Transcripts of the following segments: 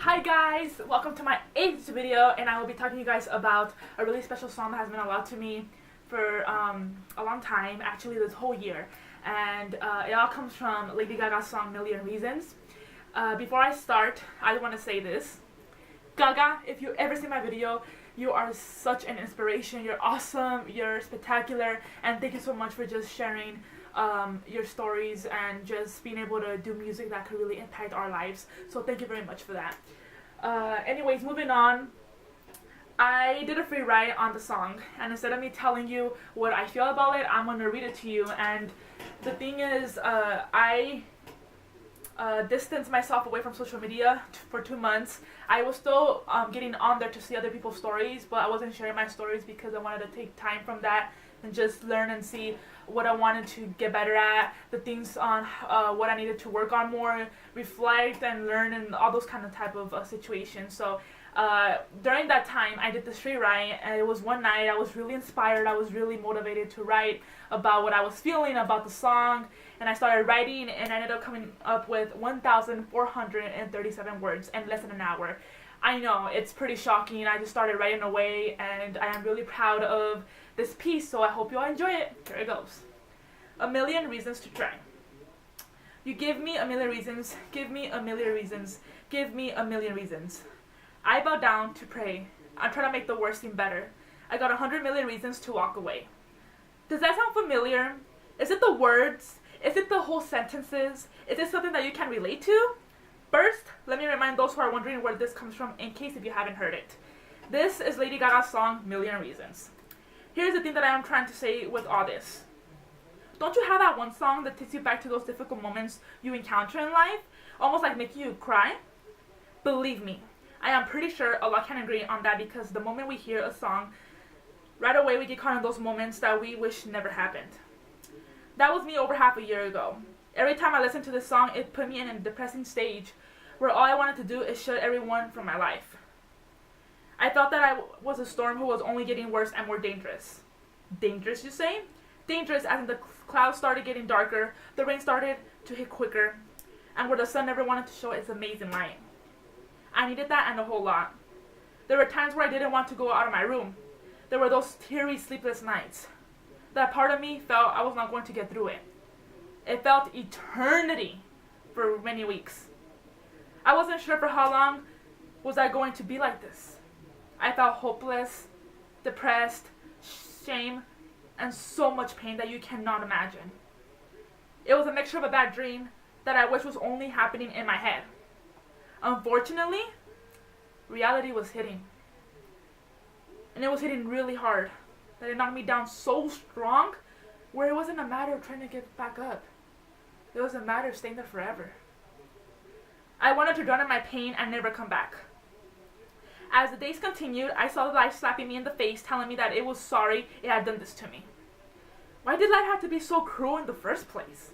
Hi guys, welcome to my 8th video, and I will be talking to you guys about a really special song that has been allowed to me for a long time, actually this whole year, and it all comes from Lady Gaga's song Million Reasons. Before I start, I want to say this. Gaga, if you ever see my video, you are such an inspiration. You're awesome, you're spectacular, and thank you so much for just sharing your stories and just being able to do music that could really impact our lives. So thank you very much for that. Anyways, moving on. I did a free write on the song, and instead of me telling you what I feel about it, I'm going to read it to you. And the thing is, I distanced myself away from social media for 2 months. I was still getting on there to see other people's stories, but I wasn't sharing my stories because I wanted to take time from that and just learn and see what I wanted to get better at, the things on what I needed to work on more, reflect and learn, and all those kind of type of situations. So during that time, I did this free write, and it was one night. I was really inspired. I was really motivated to write about what I was feeling about the song, and I started writing, and I ended up coming up with 1,437 words in less than an hour. I know, it's pretty shocking. I just started writing away, and I am really proud of this piece, so I hope you all enjoy it. Here it goes. A million reasons to try. You give me a million reasons, give me a million reasons, give me a million reasons. I bow down to pray. I'm trying to make the worst seem better. I got 100 million reasons to walk away. Does that sound familiar? Is it the words? Is it the whole sentences? Is it something that you can relate to? First, let me remind those who are wondering where this comes from, in case if you haven't heard it. This is Lady Gaga's song, Million Reasons. Here's the thing that I am trying to say with all this. Don't you have that one song that takes you back to those difficult moments you encounter in life? Almost like making you cry? Believe me, I am pretty sure a lot can agree on that, because the moment we hear a song, right away we get caught in those moments that we wish never happened. That was me over half a year ago. Every time I listened to this song, it put me in a depressing stage where all I wanted to do is shut everyone from my life. I thought that I was a storm who was only getting worse and more dangerous. Dangerous, you say? Dangerous as in the clouds started getting darker, the rain started to hit quicker, and where the sun never wanted to show its amazing light. I needed that and a whole lot. There were times where I didn't want to go out of my room. There were those teary, sleepless nights. That part of me felt I was not going to get through it. It felt eternity for many weeks. I wasn't sure for how long was I going to be like this. I felt hopeless, depressed, shame, and so much pain that you cannot imagine. It was a mixture of a bad dream that I wish was only happening in my head. Unfortunately, reality was hitting. And it was hitting really hard, that it knocked me down so strong where it wasn't a matter of trying to get back up. It was a matter of staying there forever. I wanted to drown in my pain and never come back. As the days continued, I saw life slapping me in the face, telling me that it was sorry it had done this to me. Why did life have to be so cruel in the first place?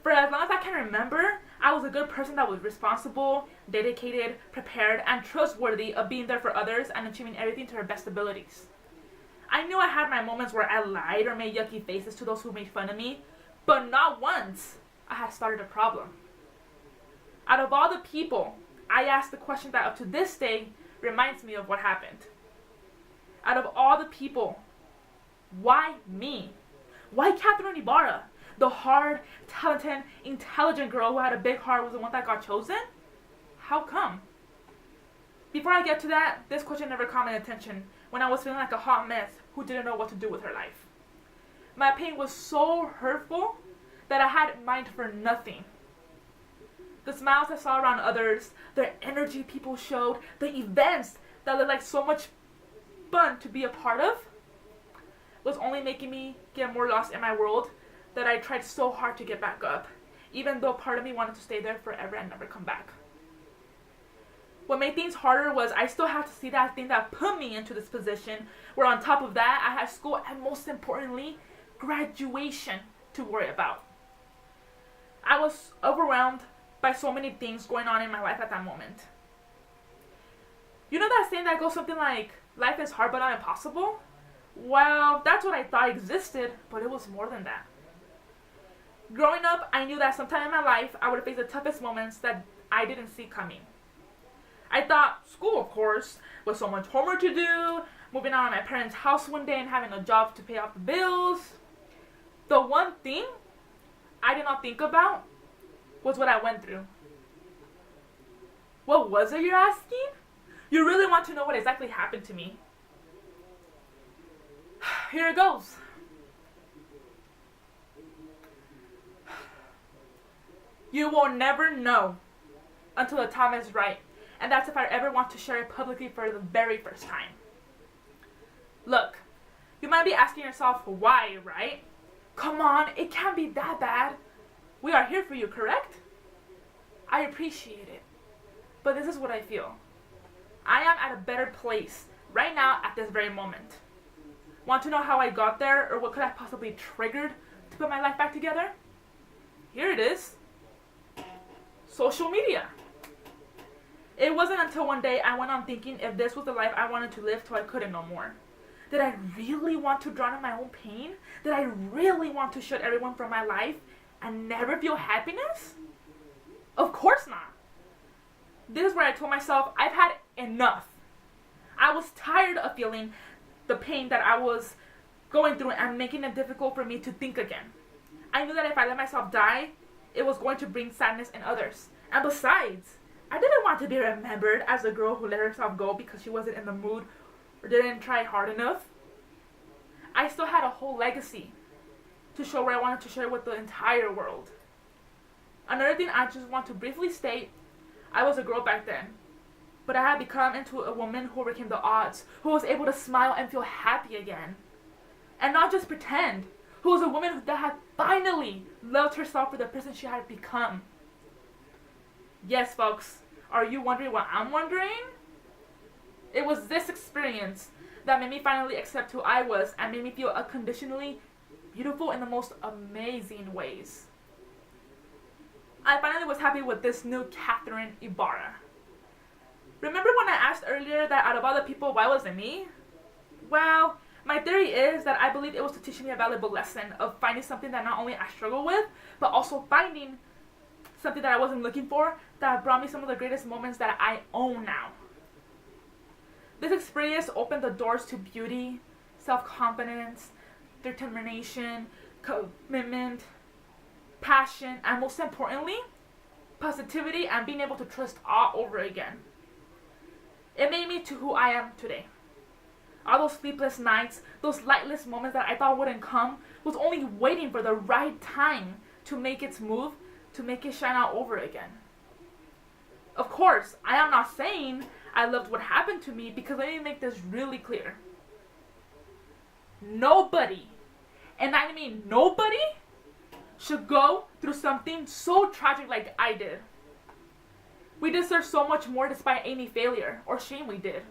For as long as I can remember, I was a good person that was responsible, dedicated, prepared, and trustworthy of being there for others and achieving everything to her best abilities. I knew I had my moments where I lied or made yucky faces to those who made fun of me, but not once I had started a problem. Out of all the people, I asked the question that up to this day reminds me of what happened. Out of all the people, why me? Why Catherine Ibarra? The hard, talented, intelligent girl who had a big heart was the one that got chosen? How come? Before I get to that, this question never caught my attention when I was feeling like a hot mess who didn't know what to do with her life. My pain was so hurtful that I had mind for nothing. The smiles I saw around others, the energy people showed, the events that looked like so much fun to be a part of, was only making me get more lost in my world, that I tried so hard to get back up, even though part of me wanted to stay there forever and never come back. What made things harder was I still have to see that thing that put me into this position, where on top of that, I had school and most importantly, graduation to worry about. I was overwhelmed by so many things going on in my life at that moment. You know that saying that goes something like, life is hard but not impossible? Well, that's what I thought existed, but it was more than that. Growing up, I knew that sometime in my life, I would face the toughest moments that I didn't see coming. I thought school, of course, was so much homework to do, moving out of my parents' house one day and having a job to pay off the bills. The one thing I did not think about was what I went through. What was it, you're asking? You really want to know what exactly happened to me? Here it goes. You will never know until the time is right. And that's if I ever want to share it publicly for the very first time. Look, you might be asking yourself why, right? Come on, it can't be that bad. We are here for you, correct? I appreciate it. But this is what I feel. I am at a better place right now at this very moment. Want to know how I got there or what could have possibly triggered to put my life back together? Here it is. Social media. It wasn't until one day I went on thinking if this was the life I wanted to live till I couldn't no more. Did I really want to drown in my own pain? Did I really want to shut everyone from my life and never feel happiness? Of course not. This is where I told myself I've had enough. I was tired of feeling the pain that I was going through and making it difficult for me to think again. I knew that if I let myself die, it was going to bring sadness in others. And besides, I didn't want to be remembered as a girl who let herself go because she wasn't in the mood or didn't try hard enough. I still had a whole legacy to show where I wanted to share with the entire world. Another thing I just want to briefly state, I was a girl back then, but I had become into a woman who overcame the odds, who was able to smile and feel happy again. And not just pretend, who was a woman that had finally loved herself for the person she had become. Yes, folks, are you wondering what I'm wondering? It was this experience that made me finally accept who I was and made me feel unconditionally beautiful in the most amazing ways. I finally was happy with this new Catherine Ibarra. Remember when I asked earlier that out of all the people, why was it me? Well, my theory is that I believe it was to teach me a valuable lesson of finding something that not only I struggle with, but also finding something that I wasn't looking for that brought me some of the greatest moments that I own now. This experience opened the doors to beauty, self-confidence, determination, commitment, passion, and most importantly, positivity and being able to trust all over again. It made me to who I am today. All those sleepless nights, those lightless moments that I thought wouldn't come, was only waiting for the right time to make its move, to make it shine out over again. Of course, I am not saying I loved what happened to me, because let me make this really clear. Nobody, and I mean nobody, should go through something so tragic like I did. We deserve so much more despite any failure or shame we did.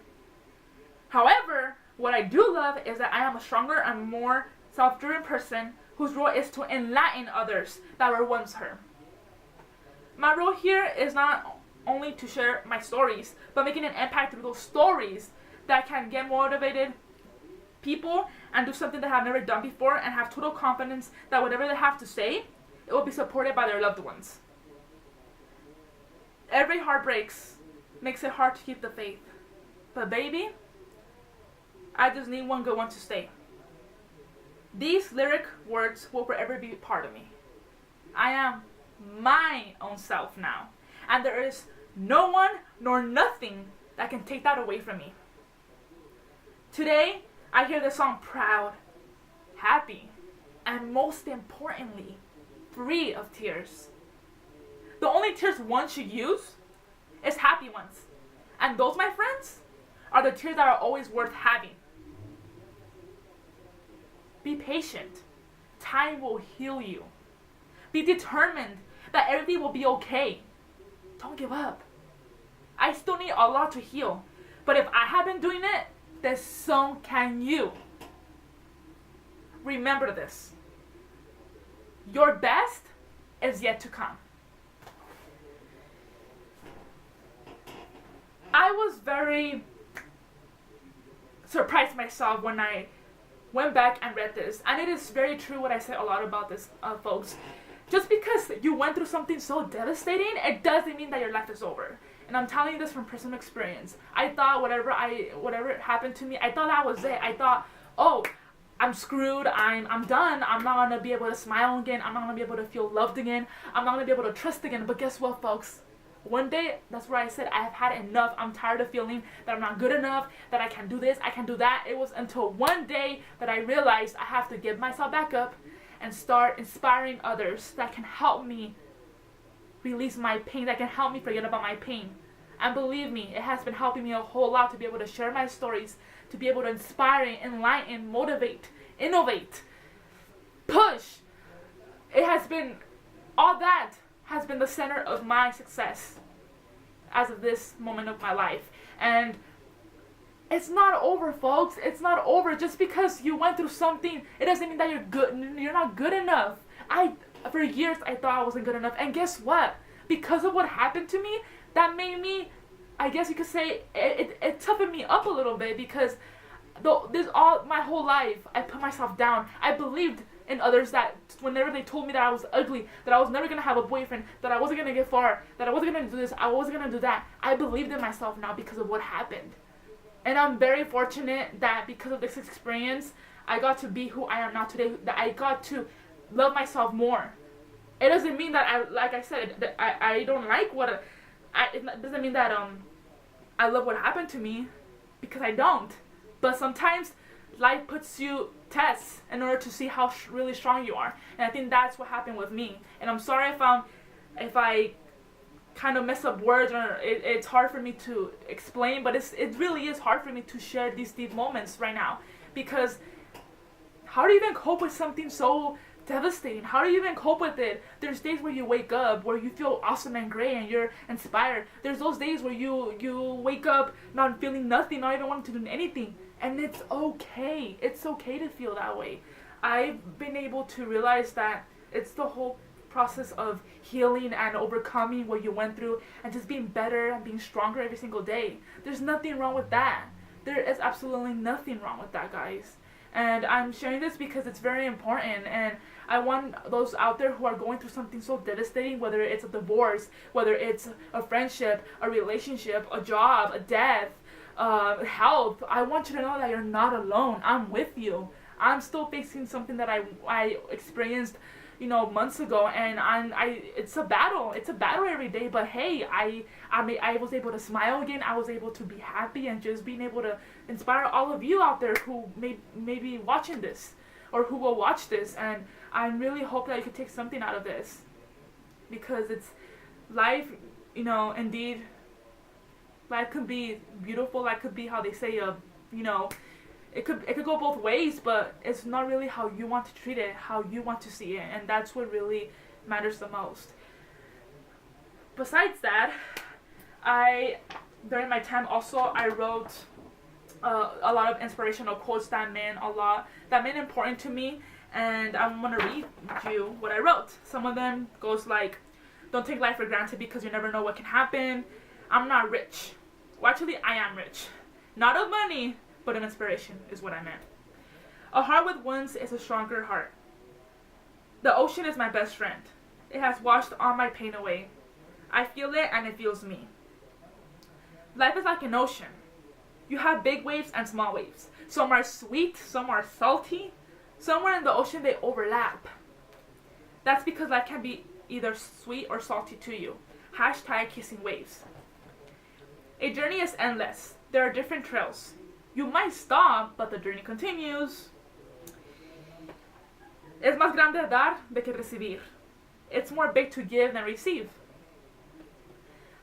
However, what I do love is that I am a stronger and more self-driven person whose role is to enlighten others that were once her. My role here is not only to share my stories, but making an impact through those stories that can get motivated people and do something they have never done before and have total confidence that whatever they have to say, it will be supported by their loved ones. Every heartbreak makes it hard to keep the faith. But baby, I just need one good one to stay. These lyric words will forever be part of me. I am my own self now. And there is no one nor nothing that can take that away from me. Today, I hear the song proud, happy, and most importantly, free of tears. The only tears one should use is happy ones. And those, my friends, are the tears that are always worth having. Be patient. Time will heal you. Be determined that everything will be okay. Don't give up. I still need a lot to heal. But if I have been doing it, then so can you. Remember this. Your best is yet to come. I was very surprised myself when I went back and read this. And it is very true what I said a lot about this, folks. Just because you went through something so devastating, it doesn't mean that your life is over. and I'm telling you this from personal experience. I thought whatever happened to me, I thought that was it. I thought, oh, I'm screwed. I'm done. I'm not gonna be able to smile again. I'm not gonna be able to feel loved again. I'm not gonna be able to trust again. But guess what, folks? One day, that's where I said I have had enough. I'm tired of feeling that I'm not good enough, that I can do this, I can do that. It was until one day that I realized I have to get myself back up and start inspiring others that can help me release my pain, that can help me forget about my pain. And believe me, it has been helping me a whole lot to be able to share my stories, to be able to inspire, enlighten, motivate, innovate, push. It has been, all that has been the center of my success as of this moment of my life. And it's not over, folks. It's not over. Just because you went through something, it doesn't mean that you're good. You're not good enough. For years, I thought I wasn't good enough. And guess what? Because of what happened to me, that made me, I guess you could say, it toughened me up a little bit, because this all my whole life, I put myself down. I believed in others that whenever they told me that I was ugly, that I was never going to have a boyfriend, that I wasn't going to get far, that I wasn't going to do this, I wasn't going to do that, I believed in myself now because of what happened. And I'm very fortunate that because of this experience, I got to be who I am now today, that I got to love myself more. It doesn't mean that like I said, that I don't like what, it doesn't mean that I love what happened to me, because I don't. But sometimes life puts you tests in order to see how really strong you are, and I think that's what happened with me. And I'm sorry if I kind of mess up words, or it's hard for me to explain, but it really is hard for me to share these deep moments right now, because how do you even cope with something so devastating? How do you even cope with it? There's days where you wake up where you feel awesome and great and you're inspired. There's those days where you wake up not feeling nothing, not even wanting to do anything. And it's okay. It's okay to feel that way. I've been able to realize that it's the whole process of healing and overcoming what you went through and just being better and being stronger every single day. There's nothing wrong with that. There is absolutely nothing wrong with that, guys. And I'm sharing this because it's very important, and I want those out there who are going through something so devastating, whether it's a divorce, whether it's a friendship, a relationship, a job, a death, health. I want you to know that you're not alone. I'm with you. I'm still facing something that I experienced, months ago, and it's a battle. It's a battle every day. But hey, I was able to smile again. I was able to be happy, and just being able to inspire all of you out there who may be watching this, or who will watch this. And I really hope that you can take something out of this, because it's life. Indeed, life could be beautiful. Life could be how they say, it could go both ways, but it's not really how you want to treat it, how you want to see it, and that's what really matters the most. Besides that, during my time also, I wrote a lot of inspirational quotes that meant important to me, and I'm gonna read you what I wrote. Some of them goes like, don't take life for granted because you never know what can happen. I'm not rich. Well, actually, I am rich. Not of money, but an inspiration is what I meant. A heart with wounds is a stronger heart. The ocean is my best friend. It has washed all my pain away. I feel it and it feels me. Life is like an ocean. You have big waves and small waves. Some are sweet, some are salty. Somewhere in the ocean they overlap. That's because life can be either sweet or salty to you. #kissing waves. A journey is endless. There are different trails. You might stop, but the journey continues. Es más grande dar de que recibir. It's more big to give than receive.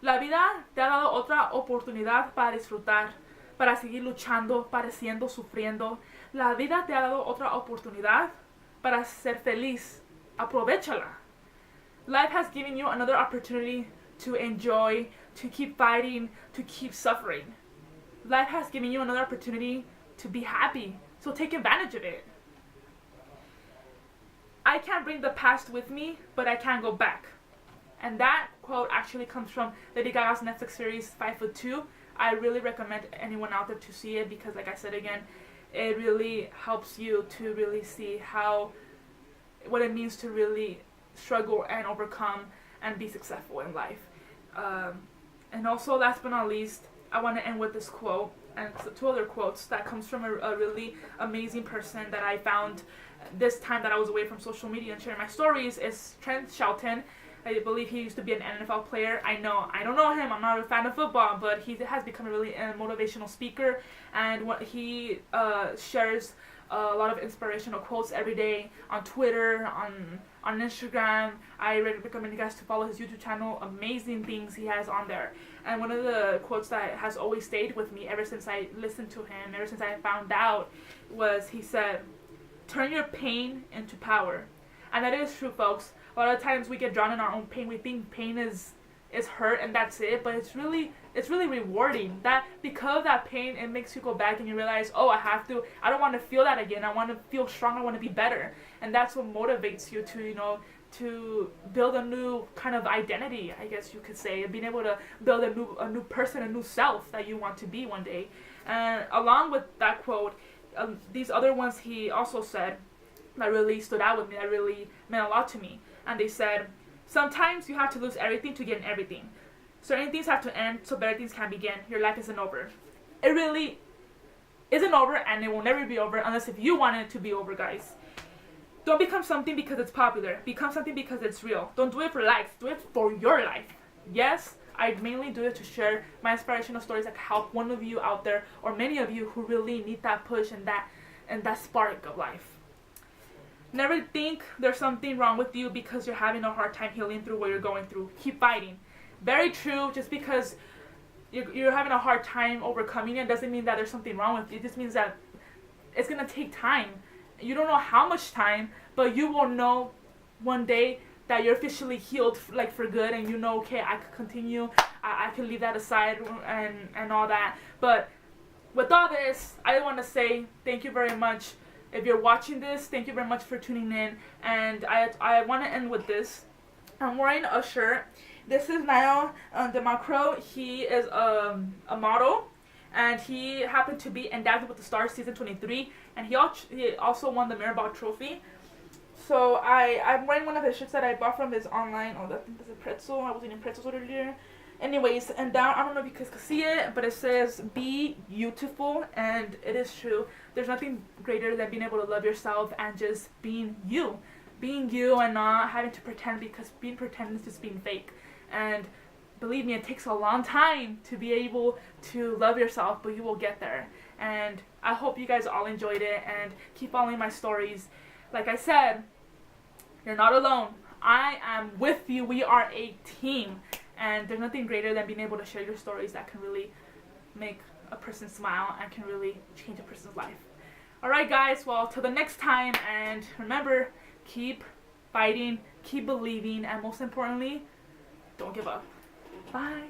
La vida te ha dado otra oportunidad para disfrutar, para seguir luchando, padeciendo, sufriendo. La vida te ha dado otra oportunidad para ser feliz. Aprovechala. Life has given you another opportunity to enjoy, to keep fighting, to keep suffering. Life has given you another opportunity to be happy, so take advantage of it. I can't bring the past with me, but I can go back. And that quote actually comes from Lady Gaga's Netflix series 5'2". I really recommend anyone out there to see it, because like I said again, it really helps you to really see what it means to really struggle and overcome and be successful in life. And also, last but not least, I want to end with this quote and two other quotes that comes from a really amazing person that I found this time that I was away from social media and sharing my stories. Is Trent Shelton. I believe he used to be an NFL player. I don't know him. I'm not a fan of football, but he has become a really motivational speaker, and what he shares a lot of inspirational quotes every day on Twitter, on Instagram. I really recommend you guys to follow his YouTube channel. Amazing things he has on there. And one of the quotes that has always stayed with me ever since I listened to him, ever since I found out, was he said, "Turn your pain into power." And that is true, folks. A lot of times we get drowned in our own pain. We think pain is hurt and that's it, but it's really rewarding. That because of that pain, it makes you go back and you realize, oh, I don't want to feel that again. I want to feel strong. I want to be better. And that's what motivates you to, to build a new kind of identity, I guess you could say, being able to build a new person, a new self that you want to be one day. And along with that quote, these other ones he also said that really stood out with me, that really meant a lot to me. And they said, sometimes you have to lose everything to gain everything. Certain things have to end so better things can begin. Your life isn't over. It really isn't over, and it will never be over unless if you want it to be over, guys. Don't become something because it's popular. Become something because it's real. Don't do it for likes. Do it for your life. Yes, I mainly do it to share my inspirational stories that help one of you out there, or many of you who really need that push and that spark of life. Never think there's something wrong with you because you're having a hard time healing through what you're going through. Keep fighting. Very true. Just because you're having a hard time overcoming it doesn't mean that there's something wrong with you. It just means that it's going to take time. You don't know how much time, but you will know one day that you're officially healed, like for good, and you know, okay, I could continue. I can leave that aside and all that. But with all this, I want to say thank you very much. If you're watching this, thank you very much for tuning in. And I want to end with this. I'm wearing a shirt. This is Niall DeMacro. He is a model, and he happened to be in Dancing with the Stars season 23, and he also won the Mirrorball Trophy. So I'm wearing one of his shirts that I bought from his online. Oh, I think that's a pretzel. I was eating pretzels earlier. Anyways, and down, I don't know if you guys can see it, but it says, "Be beautiful," and it is true. There's nothing greater than being able to love yourself and just being you. Being you and not having to pretend, because being pretend is just being fake. And believe me, it takes a long time to be able to love yourself, but you will get there. And I hope you guys all enjoyed it and keep following my stories. Like I said, you're not alone. I am with you. We are a team. And there's nothing greater than being able to share your stories that can really make a person smile and can really change a person's life. Alright guys, well, till the next time, and remember, keep fighting, keep believing, and most importantly, don't give up. Bye.